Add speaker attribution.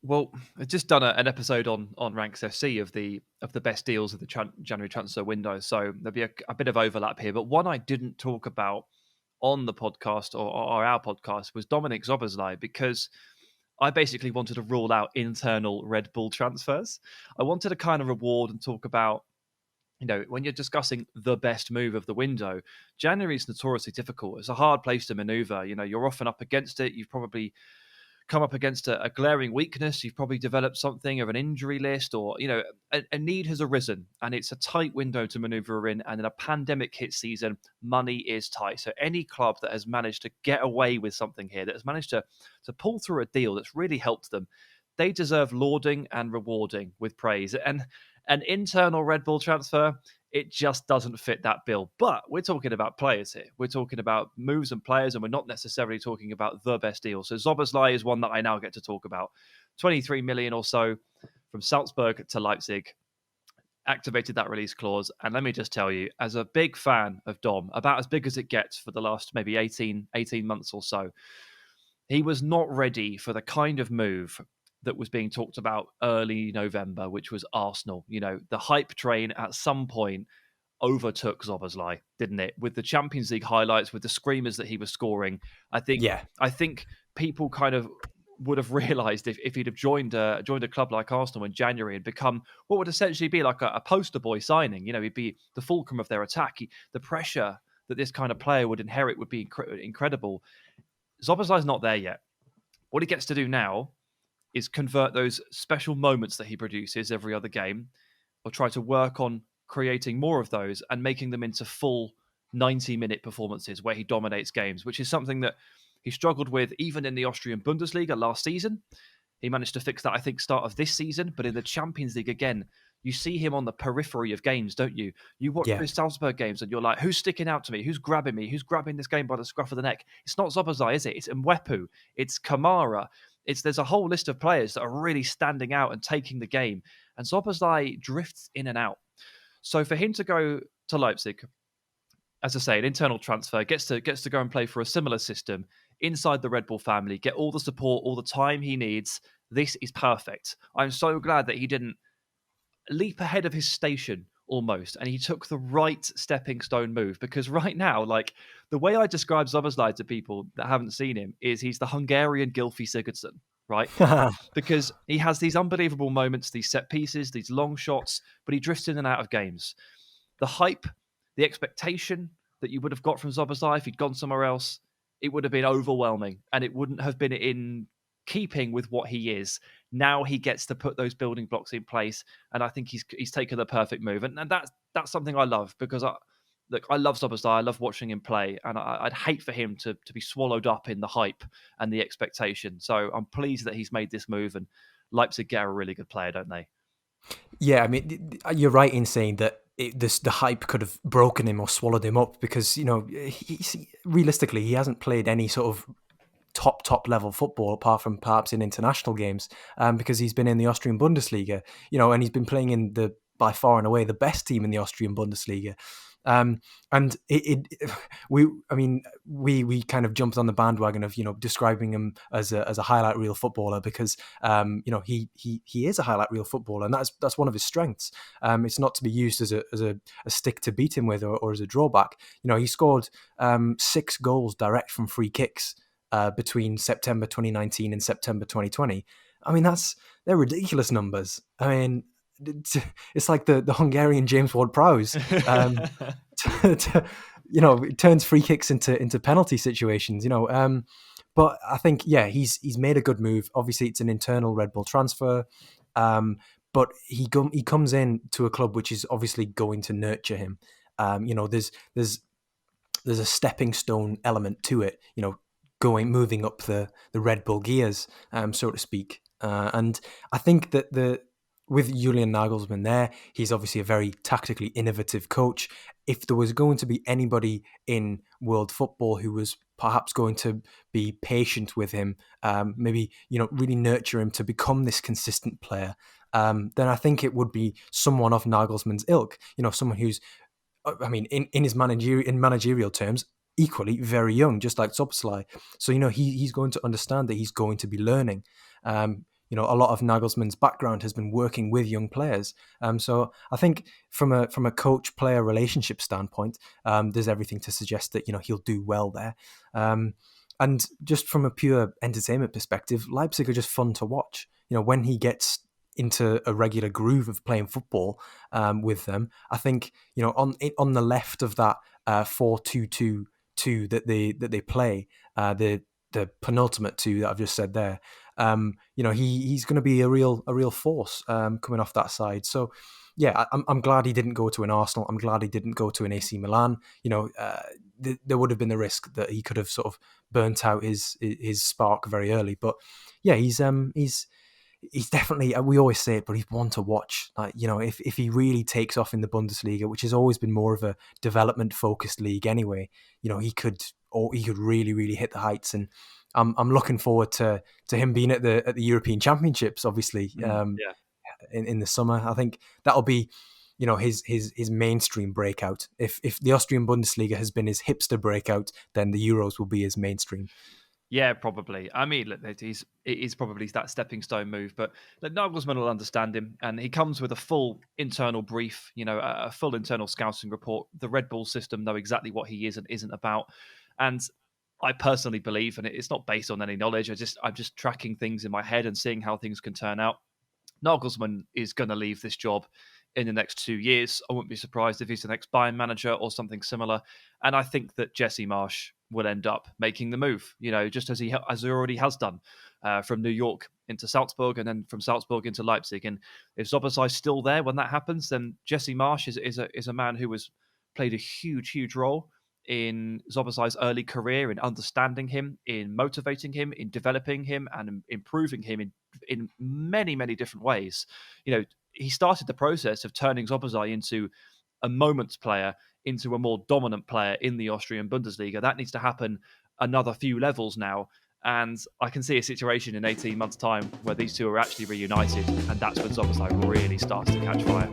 Speaker 1: Well, I've just done an episode on Ranks FC of the best deals of the January transfer window, so there'll be a bit of overlap here. But one I didn't talk about on the podcast or our podcast was Dominik Szoboszlai, because I basically wanted to rule out internal Red Bull transfers. I wanted to kind of reward and talk about, when you're discussing the best move of the window, January is notoriously difficult. It's a hard place to maneuver. You're often up against it. You've probably come up against a glaring weakness. You've probably developed something of an injury list, or a need has arisen, and it's a tight window to maneuver in. And in a pandemic hit season, money is tight. So any club that has managed to get away with something here, that has managed to pull through a deal that's really helped them, they deserve lauding and rewarding with praise. And an internal Red Bull transfer, it just doesn't fit that bill. But we're talking about players here. We're talking about moves and players, and we're not necessarily talking about the best deal. So Szoboszlai is one that I now get to talk about. 23 million or so from Salzburg to Leipzig, activated that release clause. And let me just tell you, as a big fan of Dom, about as big as it gets for the last maybe 18 months or so, he was not ready for the kind of move that was being talked about early November, which was Arsenal. The hype train at some point overtook Szoboszlai, didn't it? With the Champions League highlights, with the screamers that he was scoring, I think people kind of would have realised if he'd have joined a club like Arsenal in January and become what would essentially be like a poster boy signing. He'd be the fulcrum of their attack. The pressure that this kind of player would inherit would be incredible. Szoboszlai's not there yet. What he gets to do now is convert those special moments that he produces every other game, or try to work on creating more of those and making them into full 90-minute performances where he dominates games, which is something that he struggled with even in the Austrian Bundesliga last season. He managed to fix that, I think, start of this season, but in the Champions League again, you see him on the periphery of games, don't you? You watch those Salzburg games and you're like, who's sticking out to me? Who's grabbing me? Who's grabbing this game by the scruff of the neck? It's not Szoboszlai, is it? It's Mwepu. It's Kamara. There's a whole list of players that are really standing out and taking the game. And Szoboszlai drifts in and out. So for him to go to Leipzig, as I say, an internal transfer, gets to go and play for a similar system inside the Red Bull family, get all the support, all the time he needs. This is perfect. I'm so glad that he didn't leap ahead of his station almost, and he took the right stepping stone move, because right now, like, the way I describe Szoboszlai to people that haven't seen him is he's the Hungarian Gylfi Sigurdsson, right? Because he has these unbelievable moments, these set pieces, these long shots, but he drifts in and out of games. The hype, the expectation that you would have got from Szoboszlai if he'd gone somewhere else, it would have been overwhelming, and it wouldn't have been in keeping with what he is. Now he gets to put those building blocks in place, and I think he's taken the perfect move, and that's something I love, because I love Szoboszlai. I love watching him play, and I'd hate for him to be swallowed up in the hype and the expectation. So I'm pleased that he's made this move, and Leipzig get a really good player, don't they?
Speaker 2: Yeah, I mean, you're right in saying that the hype could have broken him or swallowed him up, because realistically he hasn't played any sort of top level football apart from perhaps in international games, because he's been in the Austrian Bundesliga, and he's been playing in the by far and away the best team in the Austrian Bundesliga. And we kind of jumped on the bandwagon of describing him as a highlight reel footballer, because he is a highlight reel footballer, and that's one of his strengths. It's not to be used as a stick to beat him with, or as a drawback. He scored 6 goals direct from free kicks between September 2019 and September 2020. I mean, they're ridiculous numbers. I mean, it's like the Hungarian James Ward-Prowse. It turns free kicks into penalty situations. But I think he's made a good move. Obviously, it's an internal Red Bull transfer, but he comes in to a club which is obviously going to nurture him. There's a stepping stone element to it. Moving up the Red Bull gears, so to speak. And I think that with Julian Nagelsmann there, he's obviously a very tactically innovative coach. If there was going to be anybody in world football who was perhaps going to be patient with him, maybe really nurture him to become this consistent player, then I think it would be someone of Nagelsmann's ilk. Someone who's, I mean, in his managerial terms, equally very young, just like Szoboszlai. So he's going to understand that he's going to be learning. you know, a lot of Nagelsmann's background has been working with young players. So I think from a coach-player relationship standpoint, there's everything to suggest that, you know, he'll do well there. And just from a pure entertainment perspective, Leipzig are just fun to watch. You know, when he gets into a regular groove of playing football with them, I think, you know, on the left of that 4-2-2-2 that they play, the penultimate two that I've just said there, you know, he's going to be a real force coming off that side. So yeah, I'm glad he didn't go to an Arsenal. I'm glad he didn't go to an AC Milan. You know, there would have been the risk that he could have sort of burnt out his spark very early. But yeah, he's definitely, we always say it, but he's one to watch. Like, you know, if he really takes off in the Bundesliga, which has always been more of a development focused league anyway, you know, he could really hit the heights. And I'm looking forward to him being at the European Championships, obviously,
Speaker 1: Yeah.
Speaker 2: in the summer. I think that'll be, you know, his mainstream breakout. If the Austrian Bundesliga has been his hipster breakout, then the Euros will be his mainstream.
Speaker 1: Yeah, probably. I mean, look, it is probably that stepping stone move, but look, Nagelsmann will understand him, and he comes with a full internal brief, you know, a full internal scouting report. The Red Bull system know exactly what he is and isn't about, and I personally believe, and it's not based on any knowledge. I'm just tracking things in my head and seeing how things can turn out. Nagelsmann is going to leave this job in the next 2 years. I wouldn't be surprised if he's the next Bayern manager or something similar. And I think that Jesse Marsch will end up making the move, you know, just as he already has done, from New York into Salzburg and then from Salzburg into Leipzig. And if Szoboszlai's still there when that happens, then Jesse Marsch is a man who has played a huge role in Szoboszlai's early career, in understanding him, in motivating him, in developing him, and improving him in many different ways. You know, he started the process of turning Szoboszlai into a moments player, into a more dominant player in the Austrian Bundesliga. That needs to happen another few levels now. And I can see a situation in 18 months' time where these two are actually reunited, and that's when Szoboszlai really starts to catch fire.